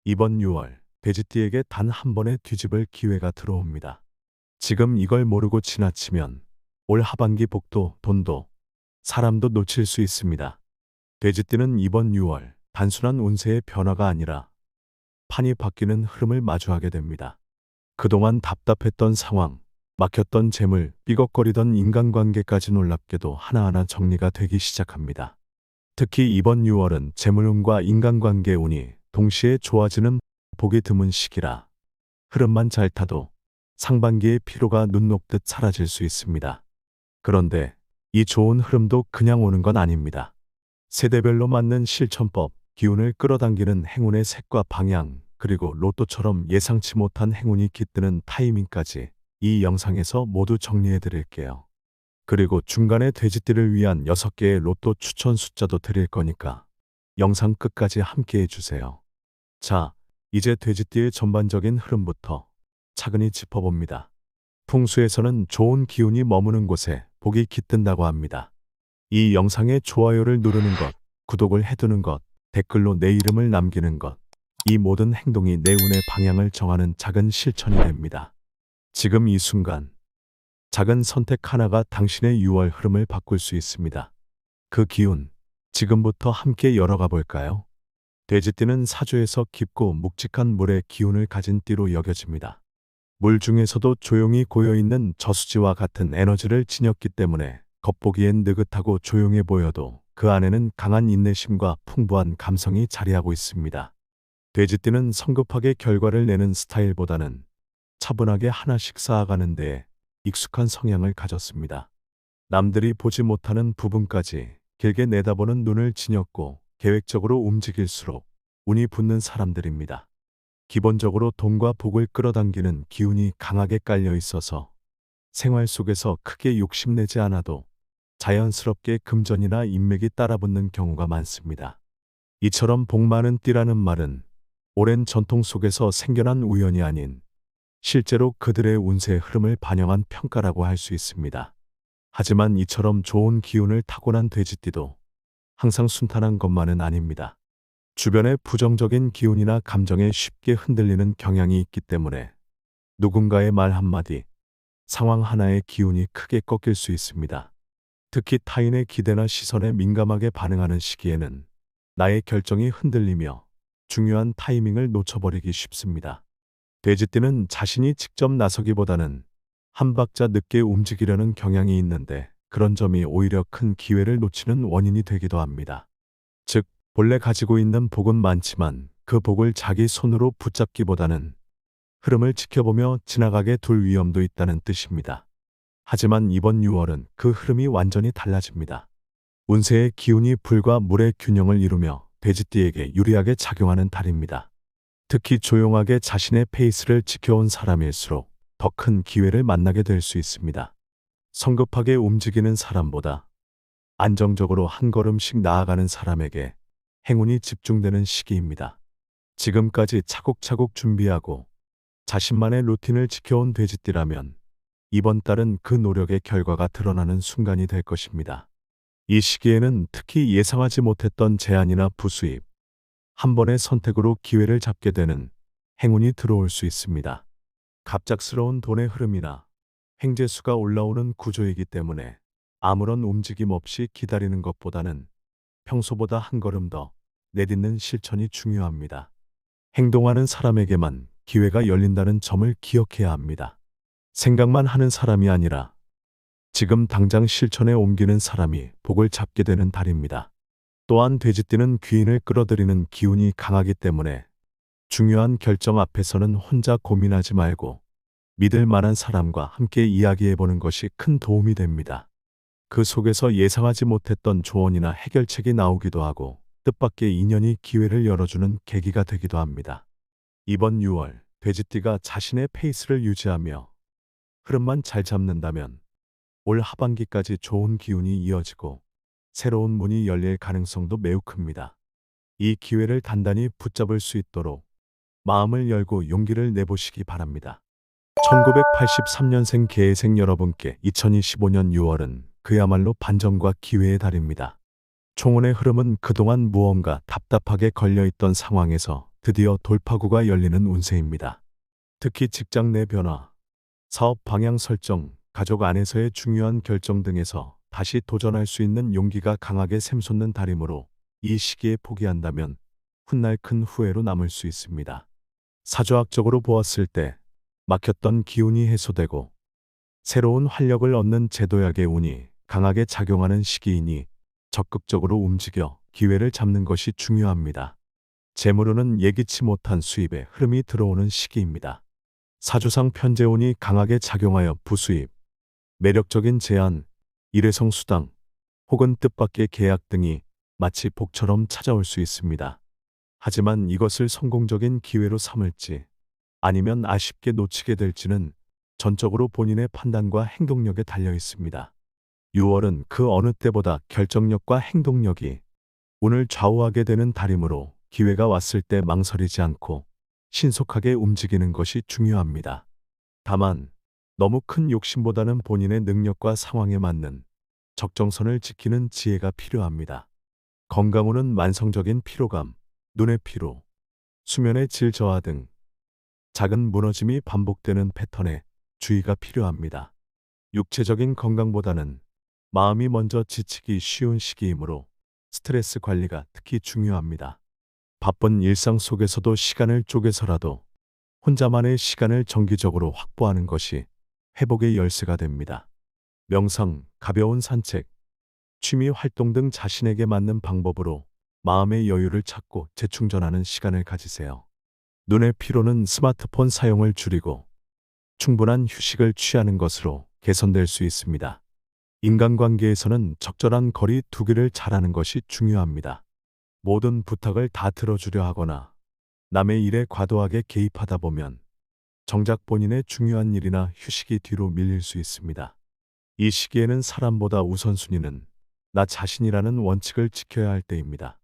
이번 6월 돼지띠에게 단 한 번의 뒤집을 기회가 들어옵니다. 지금 이걸 모르고 지나치면 올 하반기 복도, 돈도, 사람도 놓칠 수 있습니다. 돼지띠는 이번 6월 단순한 운세의 변화가 아니라 판이 바뀌는 흐름을 마주하게 됩니다. 그동안 답답했던 상황, 막혔던 재물, 삐걱거리던 인간관계까지 놀랍게도 하나하나 정리가 되기 시작합니다. 특히 이번 6월은 재물운과 인간관계 운이 동시에 좋아지는 보기 드문 시기라 흐름만 잘 타도 상반기의 피로가 눈 녹듯 사라질 수 있습니다. 그런데 이 좋은 흐름도 그냥 오는 건 아닙니다. 세대별로 맞는 실천법, 기운을 끌어당기는 행운의 색과 방향, 그리고 로또처럼 예상치 못한 행운이 깃드는 타이밍까지 이 영상에서 모두 정리해 드릴게요. 그리고 중간에 돼지띠를 위한 6개의 로또 추천 숫자도 드릴 거니까 영상 끝까지 함께 해주세요. 자, 이제 돼지띠의 전반적인 흐름부터 차근히 짚어봅니다. 풍수에서는 좋은 기운이 머무는 곳에 복이 깃든다고 합니다. 이 영상에 좋아요를 누르는 것, 구독을 해두는 것, 댓글로 내 이름을 남기는 것, 이 모든 행동이 내 운의 방향을 정하는 작은 실천이 됩니다. 지금 이 순간, 작은 선택 하나가 당신의 6월 흐름을 바꿀 수 있습니다. 그 기운, 지금부터 함께 열어가 볼까요? 돼지띠는 사주에서 깊고 묵직한 물의 기운을 가진 띠로 여겨집니다. 물 중에서도 조용히 고여있는 저수지와 같은 에너지를 지녔기 때문에 겉보기엔 느긋하고 조용해 보여도 그 안에는 강한 인내심과 풍부한 감성이 자리하고 있습니다. 돼지띠는 성급하게 결과를 내는 스타일보다는 차분하게 하나씩 쌓아가는 데에 익숙한 성향을 가졌습니다. 남들이 보지 못하는 부분까지 길게 내다보는 눈을 지녔고 계획적으로 움직일수록 운이 붙는 사람들입니다. 기본적으로 돈과 복을 끌어당기는 기운이 강하게 깔려 있어서 생활 속에서 크게 욕심내지 않아도 자연스럽게 금전이나 인맥이 따라붙는 경우가 많습니다. 이처럼 복 많은 띠라는 말은 오랜 전통 속에서 생겨난 우연이 아닌 실제로 그들의 운세의 흐름을 반영한 평가라고 할 수 있습니다. 하지만 이처럼 좋은 기운을 타고난 돼지띠도 항상 순탄한 것만은 아닙니다. 주변의 부정적인 기운이나 감정에 쉽게 흔들리는 경향이 있기 때문에 누군가의 말 한마디, 상황 하나의 기운이 크게 꺾일 수 있습니다. 특히 타인의 기대나 시선에 민감하게 반응하는 시기에는 나의 결정이 흔들리며 중요한 타이밍을 놓쳐버리기 쉽습니다. 돼지띠는 자신이 직접 나서기보다는 한 박자 늦게 움직이려는 경향이 있는데 그런 점이 오히려 큰 기회를 놓치는 원인이 되기도 합니다. 즉, 본래 가지고 있는 복은 많지만 그 복을 자기 손으로 붙잡기보다는 흐름을 지켜보며 지나가게 둘 위험도 있다는 뜻입니다. 하지만 이번 6월은 그 흐름이 완전히 달라집니다. 운세의 기운이 불과 물의 균형을 이루며 돼지띠에게 유리하게 작용하는 달입니다. 특히 조용하게 자신의 페이스를 지켜온 사람일수록 더 큰 기회를 만나게 될 수 있습니다. 성급하게 움직이는 사람보다 안정적으로 한 걸음씩 나아가는 사람에게 행운이 집중되는 시기입니다. 지금까지 차곡차곡 준비하고 자신만의 루틴을 지켜온 돼지띠라면 이번 달은 그 노력의 결과가 드러나는 순간이 될 것입니다. 이 시기에는 특히 예상하지 못했던 제안이나 부수입, 한 번의 선택으로 기회를 잡게 되는 행운이 들어올 수 있습니다. 갑작스러운 돈의 흐름이나 횡재수가 올라오는 구조이기 때문에 아무런 움직임 없이 기다리는 것보다는 평소보다 한 걸음 더 내딛는 실천이 중요합니다. 행동하는 사람에게만 기회가 열린다는 점을 기억해야 합니다. 생각만 하는 사람이 아니라 지금 당장 실천에 옮기는 사람이 복을 잡게 되는 달입니다. 또한 돼지띠는 귀인을 끌어들이는 기운이 강하기 때문에 중요한 결정 앞에서는 혼자 고민하지 말고 믿을 만한 사람과 함께 이야기해보는 것이 큰 도움이 됩니다. 그 속에서 예상하지 못했던 조언이나 해결책이 나오기도 하고 뜻밖의 인연이 기회를 열어주는 계기가 되기도 합니다. 이번 6월 돼지띠가 자신의 페이스를 유지하며 흐름만 잘 잡는다면 올 하반기까지 좋은 기운이 이어지고 새로운 문이 열릴 가능성도 매우 큽니다. 이 기회를 단단히 붙잡을 수 있도록 마음을 열고 용기를 내보시기 바랍니다. 1983년생 개해생 여러분께 2025년 6월은 그야말로 반전과 기회의 달입니다. 총운의 흐름은 그동안 무언가 답답하게 걸려있던 상황에서 드디어 돌파구가 열리는 운세입니다. 특히 직장 내 변화, 사업 방향 설정, 가족 안에서의 중요한 결정 등에서 다시 도전할 수 있는 용기가 강하게 샘솟는 달이므로 이 시기에 포기한다면 훗날 큰 후회로 남을 수 있습니다. 사주학적으로 보았을 때 막혔던 기운이 해소되고 새로운 활력을 얻는 제도약의 운이 강하게 작용하는 시기이니 적극적으로 움직여 기회를 잡는 것이 중요합니다. 재물운은 예기치 못한 수입의 흐름이 들어오는 시기입니다. 사주상 편재운이 강하게 작용하여 부수입, 매력적인 제안, 일회성 수당, 혹은 뜻밖의 계약 등이 마치 복처럼 찾아올 수 있습니다. 하지만 이것을 성공적인 기회로 삼을지 아니면 아쉽게 놓치게 될지는 전적으로 본인의 판단과 행동력에 달려 있습니다. 6월은 그 어느 때보다 결정력과 행동력이 운을 좌우하게 되는 달이므로 기회가 왔을 때 망설이지 않고 신속하게 움직이는 것이 중요합니다. 다만 너무 큰 욕심보다는 본인의 능력과 상황에 맞는 적정선을 지키는 지혜가 필요합니다. 건강운은 만성적인 피로감, 눈의 피로, 수면의 질 저하 등 작은 무너짐이 반복되는 패턴에 주의가 필요합니다. 육체적인 건강보다는 마음이 먼저 지치기 쉬운 시기이므로 스트레스 관리가 특히 중요합니다. 바쁜 일상 속에서도 시간을 쪼개서라도 혼자만의 시간을 정기적으로 확보하는 것이 회복의 열쇠가 됩니다. 명상, 가벼운 산책, 취미 활동 등 자신에게 맞는 방법으로 마음의 여유를 찾고 재충전하는 시간을 가지세요. 눈의 피로는 스마트폰 사용을 줄이고 충분한 휴식을 취하는 것으로 개선될 수 있습니다. 인간관계에서는 적절한 거리 두기를 잘하는 것이 중요합니다. 모든 부탁을 다 들어주려 하거나 남의 일에 과도하게 개입하다 보면 정작 본인의 중요한 일이나 휴식이 뒤로 밀릴 수 있습니다. 이 시기에는 사람보다 우선순위는 나 자신이라는 원칙을 지켜야 할 때입니다.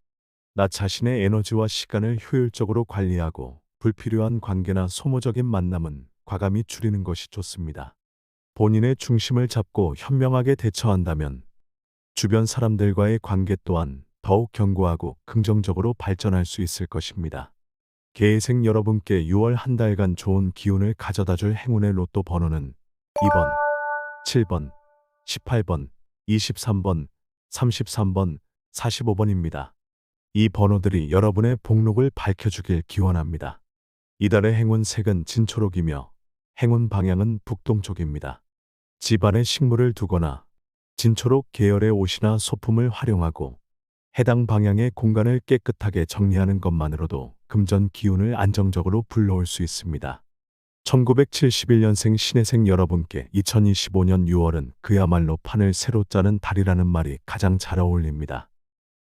나 자신의 에너지와 시간을 효율적으로 관리하고 불필요한 관계나 소모적인 만남은 과감히 줄이는 것이 좋습니다. 본인의 중심을 잡고 현명하게 대처한다면 주변 사람들과의 관계 또한 더욱 견고하고 긍정적으로 발전할 수 있을 것입니다. 계생 여러분께 6월 한 달간 좋은 기운을 가져다줄 행운의 로또 번호는 2번, 7번, 18번, 23번, 33번, 45번입니다. 이 번호들이 여러분의 복록을 밝혀주길 기원합니다. 이달의 행운 색은 진초록이며 행운 방향은 북동쪽입니다. 집안에 식물을 두거나 진초록 계열의 옷이나 소품을 활용하고 해당 방향의 공간을 깨끗하게 정리하는 것만으로도 금전 기운을 안정적으로 불러올 수 있습니다. 1971년생 신해생 여러분께 2025년 6월은 그야말로 판을 새로 짜는 달이라는 말이 가장 잘 어울립니다.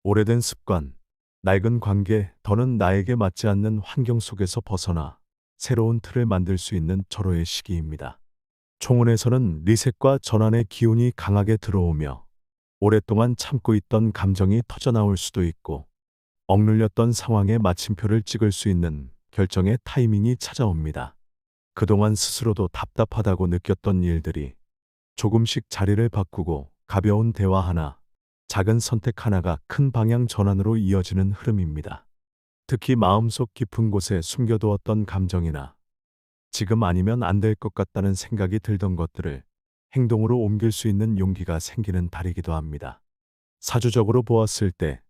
오래된 습관, 낡은 관계, 더는 나에게 맞지 않는 환경 속에서 벗어나 새로운 틀을 만들 수 있는 절호의 시기입니다. 총운에서는 리셋과 전환의 기운이 강하게 들어오며 오랫동안 참고 있던 감정이 터져나올 수도 있고 억눌렸던 상황에 마침표를 찍을 수 있는 결정의 타이밍이 찾아옵니다. 그동안 스스로도 답답하다고 느꼈던 일들이 조금씩 자리를 바꾸고 가벼운 대화 하나, 작은 선택 하나가 큰 방향 전환으로 이어지는 흐름입니다. 특히 마음속 깊은 곳에 숨겨두었던 감정이나 지금 아니면 안 될 것 같다는 생각이 들던 것들을 행동으로 옮길 수 있는 용기가 생기는 달이기도 합니다. 사주적으로 보았을 때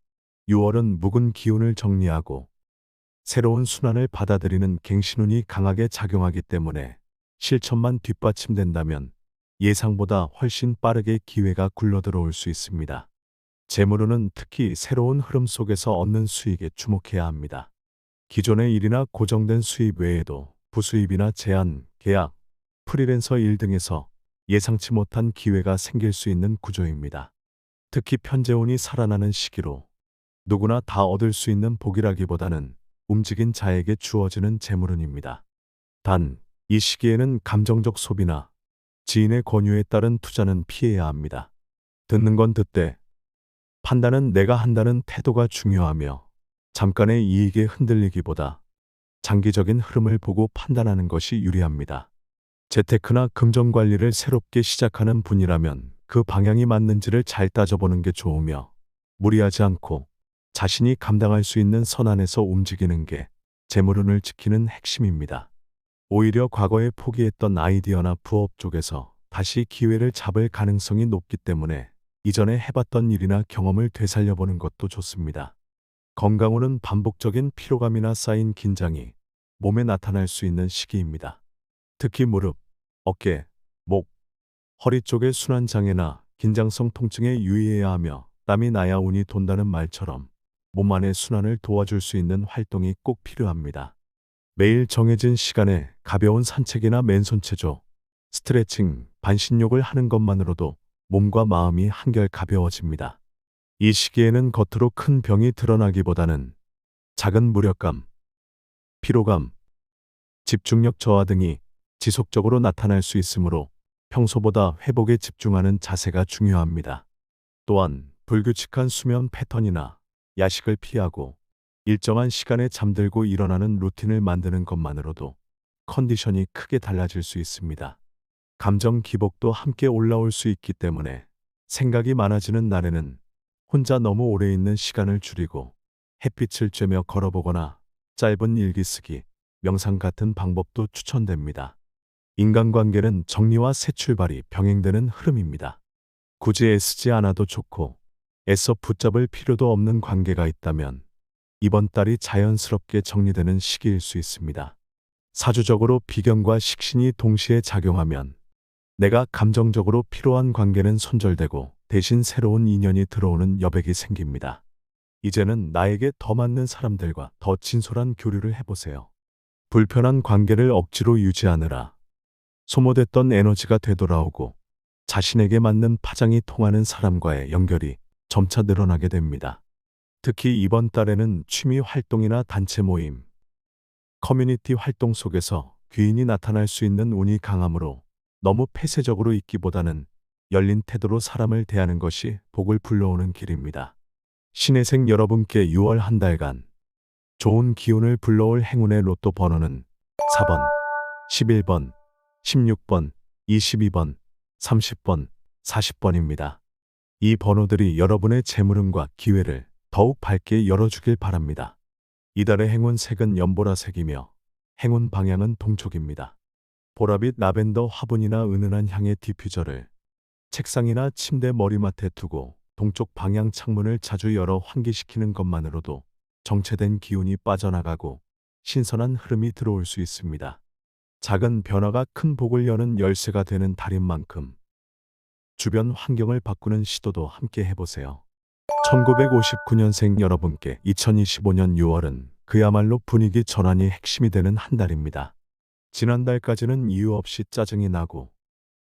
6월은 묵은 기운을 정리하고 새로운 순환을 받아들이는 갱신운이 강하게 작용하기 때문에 실천만 뒷받침된다면 예상보다 훨씬 빠르게 기회가 굴러들어올 수 있습니다. 재물운은 특히 새로운 흐름 속에서 얻는 수익에 주목해야 합니다. 기존의 일이나 고정된 수입 외에도 부수입이나 제안, 계약, 프리랜서 일 등에서 예상치 못한 기회가 생길 수 있는 구조입니다. 특히 편재운이 살아나는 시기로 누구나 다 얻을 수 있는 복이라기보다는 움직인 자에게 주어지는 재물운입니다. 단, 이 시기에는 감정적 소비나 지인의 권유에 따른 투자는 피해야 합니다. 듣는 건 듣되 판단은 내가 한다는 태도가 중요하며 잠깐의 이익에 흔들리기보다 장기적인 흐름을 보고 판단하는 것이 유리합니다. 재테크나 금전 관리를 새롭게 시작하는 분이라면 그 방향이 맞는지를 잘 따져보는 게 좋으며 무리하지 않고 자신이 감당할 수 있는 선안에서 움직이는 게 재물운을 지키는 핵심입니다. 오히려 과거에 포기했던 아이디어나 부업 쪽에서 다시 기회를 잡을 가능성이 높기 때문에 이전에 해봤던 일이나 경험을 되살려보는 것도 좋습니다. 건강운은 반복적인 피로감이나 쌓인 긴장이 몸에 나타날 수 있는 시기입니다. 특히 무릎, 어깨, 목, 허리 쪽의 순환장애나 긴장성 통증에 유의해야 하며 땀이 나야 운이 돈다는 말처럼 몸 안의 순환을 도와줄 수 있는 활동이 꼭 필요합니다. 매일 정해진 시간에 가벼운 산책이나 맨손 체조, 스트레칭, 반신욕을 하는 것만으로도 몸과 마음이 한결 가벼워집니다. 이 시기에는 겉으로 큰 병이 드러나기보다는 작은 무력감, 피로감, 집중력 저하 등이 지속적으로 나타날 수 있으므로 평소보다 회복에 집중하는 자세가 중요합니다. 또한 불규칙한 수면 패턴이나 야식을 피하고 일정한 시간에 잠들고 일어나는 루틴을 만드는 것만으로도 컨디션이 크게 달라질 수 있습니다. 감정 기복도 함께 올라올 수 있기 때문에 생각이 많아지는 날에는 혼자 너무 오래 있는 시간을 줄이고 햇빛을 쬐며 걸어보거나 짧은 일기 쓰기, 명상 같은 방법도 추천됩니다. 인간관계는 정리와 새 출발이 병행되는 흐름입니다. 굳이 애쓰지 않아도 좋고 애써 붙잡을 필요도 없는 관계가 있다면 이번 달이 자연스럽게 정리되는 시기일 수 있습니다. 사주적으로 비견과 식신이 동시에 작용하면 내가 감정적으로 필요한 관계는 손절되고 대신 새로운 인연이 들어오는 여백이 생깁니다. 이제는 나에게 더 맞는 사람들과 더 진솔한 교류를 해보세요. 불편한 관계를 억지로 유지하느라 소모됐던 에너지가 되돌아오고 자신에게 맞는 파장이 통하는 사람과의 연결이 점차 늘어나게 됩니다. 특히 이번 달에는 취미 활동이나 단체 모임, 커뮤니티 활동 속에서 귀인이 나타날 수 있는 운이 강하므로 너무 폐쇄적으로 있기보다는 열린 태도로 사람을 대하는 것이 복을 불러오는 길입니다. 신혜생 여러분께 6월 한 달간 좋은 기운을 불러올 행운의 로또 번호는 4번, 11번, 16번, 22번, 30번, 40번입니다. 이 번호들이 여러분의 재물운과 기회를 더욱 밝게 열어주길 바랍니다. 이달의 행운 색은 연보라색이며 행운 방향은 동쪽입니다. 보라빛 라벤더 화분이나 은은한 향의 디퓨저를 책상이나 침대 머리맡에 두고 동쪽 방향 창문을 자주 열어 환기시키는 것만으로도 정체된 기운이 빠져나가고 신선한 흐름이 들어올 수 있습니다. 작은 변화가 큰 복을 여는 열쇠가 되는 달인 만큼 주변 환경을 바꾸는 시도도 함께 해보세요. 1959년생 여러분께 2025년 6월은 그야말로 분위기 전환이 핵심이 되는 한 달입니다. 지난달까지는 이유 없이 짜증이 나고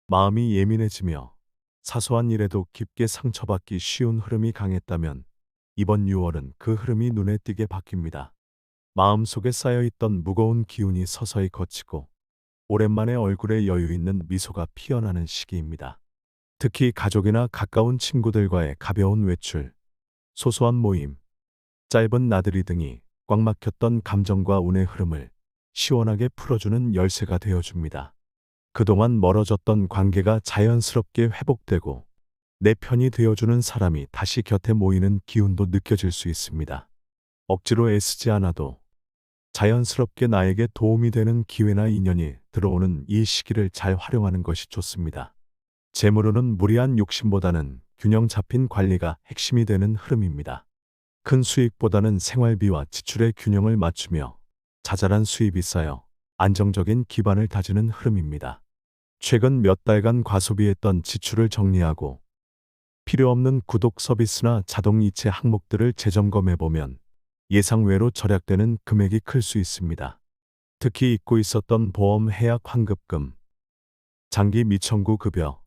마음이 예민해지며 사소한 일에도 깊게 상처받기 쉬운 흐름이 강했다면 이번 6월은 그 흐름이 눈에 띄게 바뀝니다. 마음속에 쌓여있던 무거운 기운이 서서히 걷히고 오랜만에 얼굴에 여유 있는 미소가 피어나는 시기입니다. 특히 가족이나 가까운 친구들과의 가벼운 외출, 소소한 모임, 짧은 나들이 등이 꽉 막혔던 감정과 운의 흐름을 시원하게 풀어주는 열쇠가 되어줍니다. 그동안 멀어졌던 관계가 자연스럽게 회복되고 내 편이 되어주는 사람이 다시 곁에 모이는 기운도 느껴질 수 있습니다. 억지로 애쓰지 않아도 자연스럽게 나에게 도움이 되는 기회나 인연이 들어오는 이 시기를 잘 활용하는 것이 좋습니다. 재물운은 무리한 욕심보다는 균형 잡힌 관리가 핵심이 되는 흐름입니다. 큰 수익보다는 생활비와 지출의 균형을 맞추며 자잘한 수입이 쌓여 안정적인 기반을 다지는 흐름입니다. 최근 몇 달간 과소비했던 지출을 정리하고 필요 없는 구독 서비스나 자동 이체 항목들을 재점검해보면 예상외로 절약되는 금액이 클 수 있습니다. 특히 잊고 있었던 보험 해약 환급금, 장기 미청구 급여,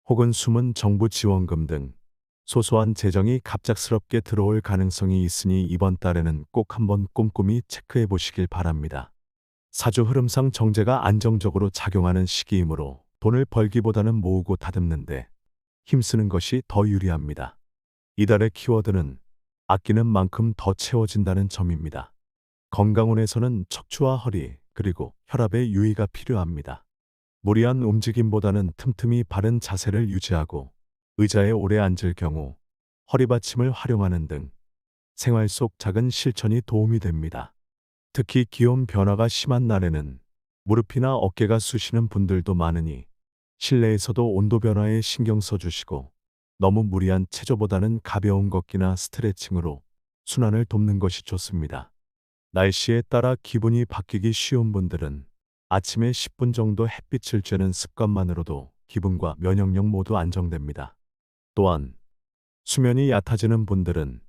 혹은 숨은 정부 지원금 등 소소한 재정이 갑작스럽게 들어올 가능성이 있으니 이번 달에는 꼭 한번 꼼꼼히 체크해 보시길 바랍니다. 사주 흐름상 정제가 안정적으로 작용하는 시기이므로 돈을 벌기보다는 모으고 다듬는데 힘쓰는 것이 더 유리합니다. 이달의 키워드는 아끼는 만큼 더 채워진다는 점입니다. 건강운에서는 척추와 허리 그리고 혈압의 유의가 필요합니다. 무리한 움직임보다는 틈틈이 바른 자세를 유지하고 의자에 오래 앉을 경우 허리받침을 활용하는 등 생활 속 작은 실천이 도움이 됩니다. 특히 기온 변화가 심한 날에는 무릎이나 어깨가 쑤시는 분들도 많으니 실내에서도 온도 변화에 신경 써주시고 너무 무리한 체조보다는 가벼운 걷기나 스트레칭으로 순환을 돕는 것이 좋습니다. 날씨에 따라 기분이 바뀌기 쉬운 분들은 아침에 10분 정도 햇빛을 쬐는 습관만으로도 기분과 면역력 모두 안정됩니다. 또한 수면이 얕아지는 분들은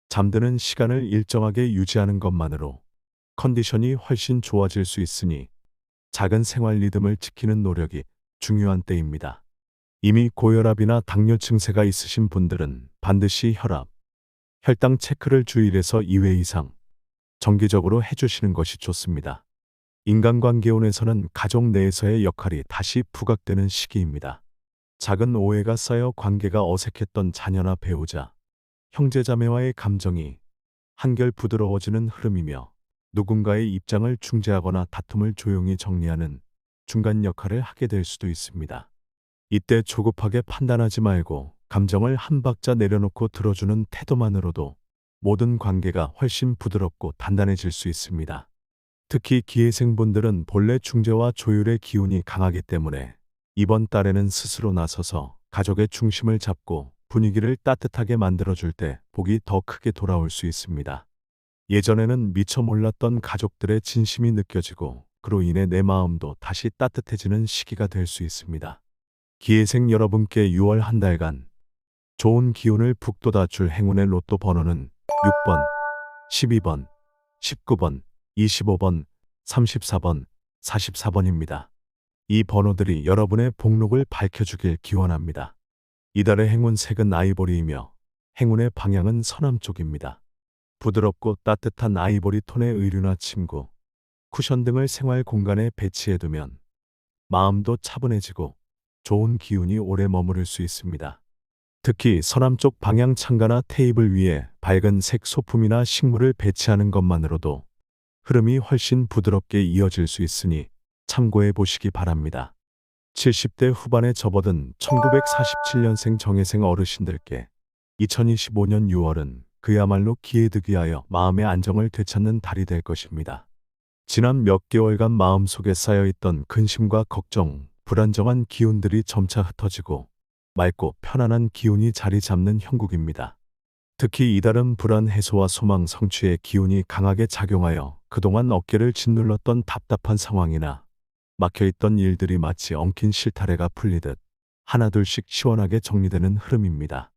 잠드는 시간을 일정하게 유지하는 것만으로 컨디션이 훨씬 좋아질 수 있으니 작은 생활 리듬을 지키는 노력이 중요한 때입니다. 이미 고혈압이나 당뇨 증세가 있으신 분들은 반드시 혈압, 혈당 체크를 주 1에서 2회 이상 정기적으로 해주시는 것이 좋습니다. 인간관계운에서는 가족 내에서의 역할이 다시 부각되는 시기입니다. 작은 오해가 쌓여 관계가 어색했던 자녀나 배우자, 형제자매와의 감정이 한결 부드러워지는 흐름이며 누군가의 입장을 중재하거나 다툼을 조용히 정리하는 중간 역할을 하게 될 수도 있습니다. 이때 조급하게 판단하지 말고 감정을 한 박자 내려놓고 들어주는 태도만으로도 모든 관계가 훨씬 부드럽고 단단해질 수 있습니다. 특히 기회생분들은 본래 중재와 조율의 기운이 강하기 때문에 이번 달에는 스스로 나서서 가족의 중심을 잡고 분위기를 따뜻하게 만들어줄 때 복이 더 크게 돌아올 수 있습니다. 예전에는 미처 몰랐던 가족들의 진심이 느껴지고 그로 인해 내 마음도 다시 따뜻해지는 시기가 될 수 있습니다. 기회생 여러분께 6월 한 달간 좋은 기운을 북돋아 줄 행운의 로또 번호는 6번, 12번, 19번, 25번, 34번, 44번입니다. 이 번호들이 여러분의 복록을 밝혀주길 기원합니다. 이달의 행운색은 아이보리이며 행운의 방향은 서남쪽입니다. 부드럽고 따뜻한 아이보리 톤의 의류나 침구, 쿠션 등을 생활 공간에 배치해두면 마음도 차분해지고 좋은 기운이 오래 머무를 수 있습니다. 특히 서남쪽 방향 창가나 테이블 위에 밝은 색 소품이나 식물을 배치하는 것만으로도 흐름이 훨씬 부드럽게 이어질 수 있으니 참고해 보시기 바랍니다. 70대 후반에 접어든 1947년생 정예생 어르신들께 2025년 6월은 그야말로 기회득이하여 마음의 안정을 되찾는 달이 될 것입니다. 지난 몇 개월간 마음속에 쌓여있던 근심과 걱정, 불안정한 기운들이 점차 흩어지고 맑고 편안한 기운이 자리 잡는 형국입니다. 특히 이달은 불안 해소와 소망 성취의 기운이 강하게 작용하여 그동안 어깨를 짓눌렀던 답답한 상황이나 막혀있던 일들이 마치 엉킨 실타래가 풀리듯 하나둘씩 시원하게 정리되는 흐름입니다.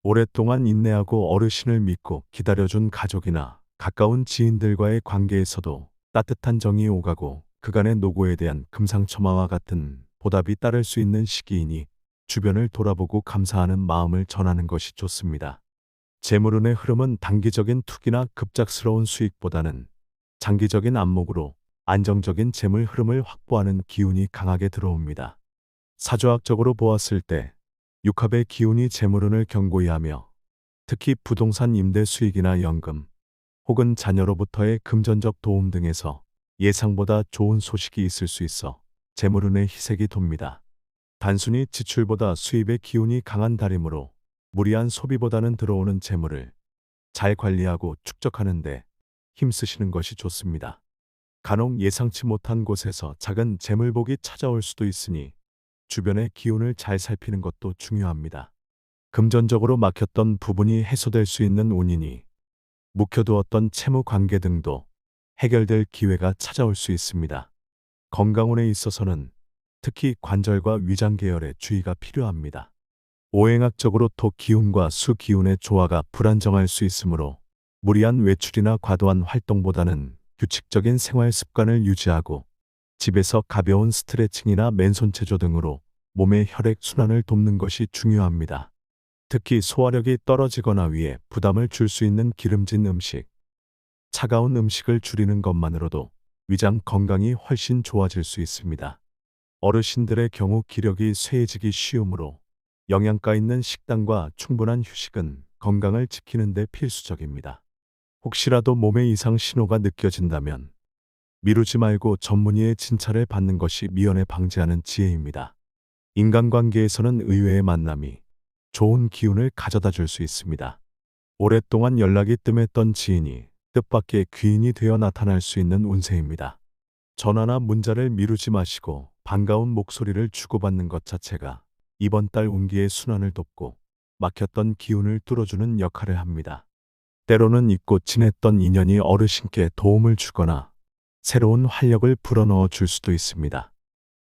오랫동안 인내하고 어르신을 믿고 기다려준 가족이나 가까운 지인들과의 관계에서도 따뜻한 정이 오가고 그간의 노고에 대한 금상첨화와 같은 보답이 따를 수 있는 시기이니 주변을 돌아보고 감사하는 마음을 전하는 것이 좋습니다. 재물운의 흐름은 단기적인 투기나 급작스러운 수익보다는 장기적인 안목으로 안정적인 재물 흐름을 확보하는 기운이 강하게 들어옵니다. 사주학적으로 보았을 때 육합의 기운이 재물운을 견고히 하며 특히 부동산 임대 수익이나 연금 혹은 자녀로부터의 금전적 도움 등에서 예상보다 좋은 소식이 있을 수 있어 재물운의 희색이 돕니다. 단순히 지출보다 수입의 기운이 강한 달이므로 무리한 소비보다는 들어오는 재물을 잘 관리하고 축적하는 데 힘쓰시는 것이 좋습니다. 간혹 예상치 못한 곳에서 작은 재물복이 찾아올 수도 있으니 주변의 기운을 잘 살피는 것도 중요합니다. 금전적으로 막혔던 부분이 해소될 수 있는 운이니 묵혀두었던 채무 관계 등도 해결될 기회가 찾아올 수 있습니다. 건강운에 있어서는 특히 관절과 위장 계열에 주의가 필요합니다. 오행학적으로 토 기운과 수 기운의 조화가 불안정할 수 있으므로 무리한 외출이나 과도한 활동보다는 규칙적인 생활 습관을 유지하고 집에서 가벼운 스트레칭이나 맨손 체조 등으로 몸의 혈액 순환을 돕는 것이 중요합니다. 특히 소화력이 떨어지거나 위에 부담을 줄 수 있는 기름진 음식, 차가운 음식을 줄이는 것만으로도 위장 건강이 훨씬 좋아질 수 있습니다. 어르신들의 경우 기력이 쇠해지기 쉬우므로 영양가 있는 식단과 충분한 휴식은 건강을 지키는 데 필수적입니다. 혹시라도 몸에 이상 신호가 느껴진다면 미루지 말고 전문의의 진찰을 받는 것이 미연에 방지하는 지혜입니다. 인간관계에서는 의외의 만남이 좋은 기운을 가져다 줄 수 있습니다. 오랫동안 연락이 뜸했던 지인이 뜻밖의 귀인이 되어 나타날 수 있는 운세입니다. 전화나 문자를 미루지 마시고 반가운 목소리를 주고받는 것 자체가 이번 달 운기의 순환을 돕고 막혔던 기운을 뚫어주는 역할을 합니다. 때로는 잊고 지냈던 인연이 어르신께 도움을 주거나 새로운 활력을 불어넣어 줄 수도 있습니다.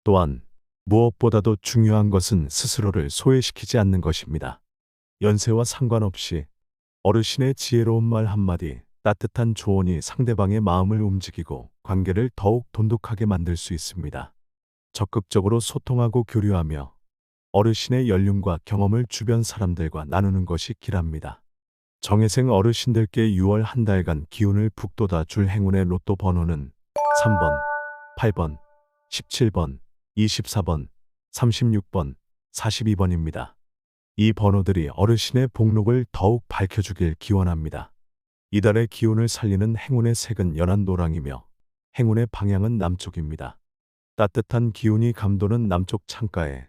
또한 무엇보다도 중요한 것은 스스로를 소외시키지 않는 것입니다. 연세와 상관없이 어르신의 지혜로운 말 한마디, 따뜻한 조언이 상대방의 마음을 움직이고 관계를 더욱 돈독하게 만들 수 있습니다. 적극적으로 소통하고 교류하며 어르신의 연륜과 경험을 주변 사람들과 나누는 것이 길합니다. 정혜생 어르신들께 6월 한 달간 기운을 북돋아 줄 행운의 로또 번호는 3번, 8번, 17번, 24번, 36번, 42번입니다. 이 번호들이 어르신의 복록을 더욱 밝혀주길 기원합니다. 이달의 기운을 살리는 행운의 색은 연한 노랑이며 행운의 방향은 남쪽입니다. 따뜻한 기운이 감도는 남쪽 창가에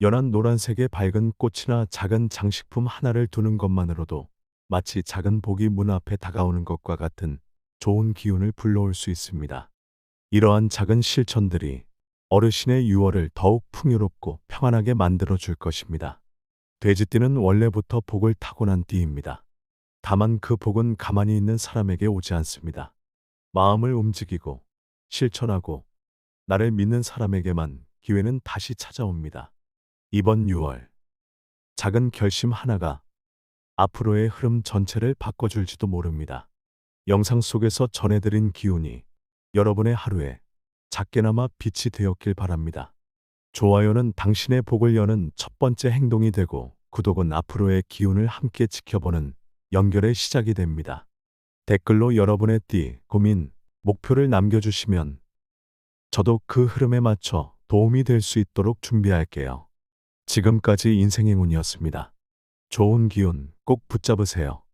연한 노란색의 밝은 꽃이나 작은 장식품 하나를 두는 것만으로도 마치 작은 복이 문 앞에 다가오는 것과 같은 좋은 기운을 불러올 수 있습니다. 이러한 작은 실천들이 어르신의 6월을 더욱 풍요롭고 평안하게 만들어 줄 것입니다. 돼지띠는 원래부터 복을 타고난 띠입니다. 다만 그 복은 가만히 있는 사람에게 오지 않습니다. 마음을 움직이고 실천하고 나를 믿는 사람에게만 기회는 다시 찾아옵니다. 이번 6월 작은 결심 하나가 앞으로의 흐름 전체를 바꿔줄지도 모릅니다. 영상 속에서 전해드린 기운이 여러분의 하루에 작게나마 빛이 되었길 바랍니다. 좋아요는 당신의 복을 여는 첫 번째 행동이 되고 구독은 앞으로의 기운을 함께 지켜보는 연결의 시작이 됩니다. 댓글로 여러분의 띠, 고민, 목표를 남겨주시면 저도 그 흐름에 맞춰 도움이 될 수 있도록 준비할게요. 지금까지 인생행운이었습니다. 좋은 기운 꼭 붙잡으세요.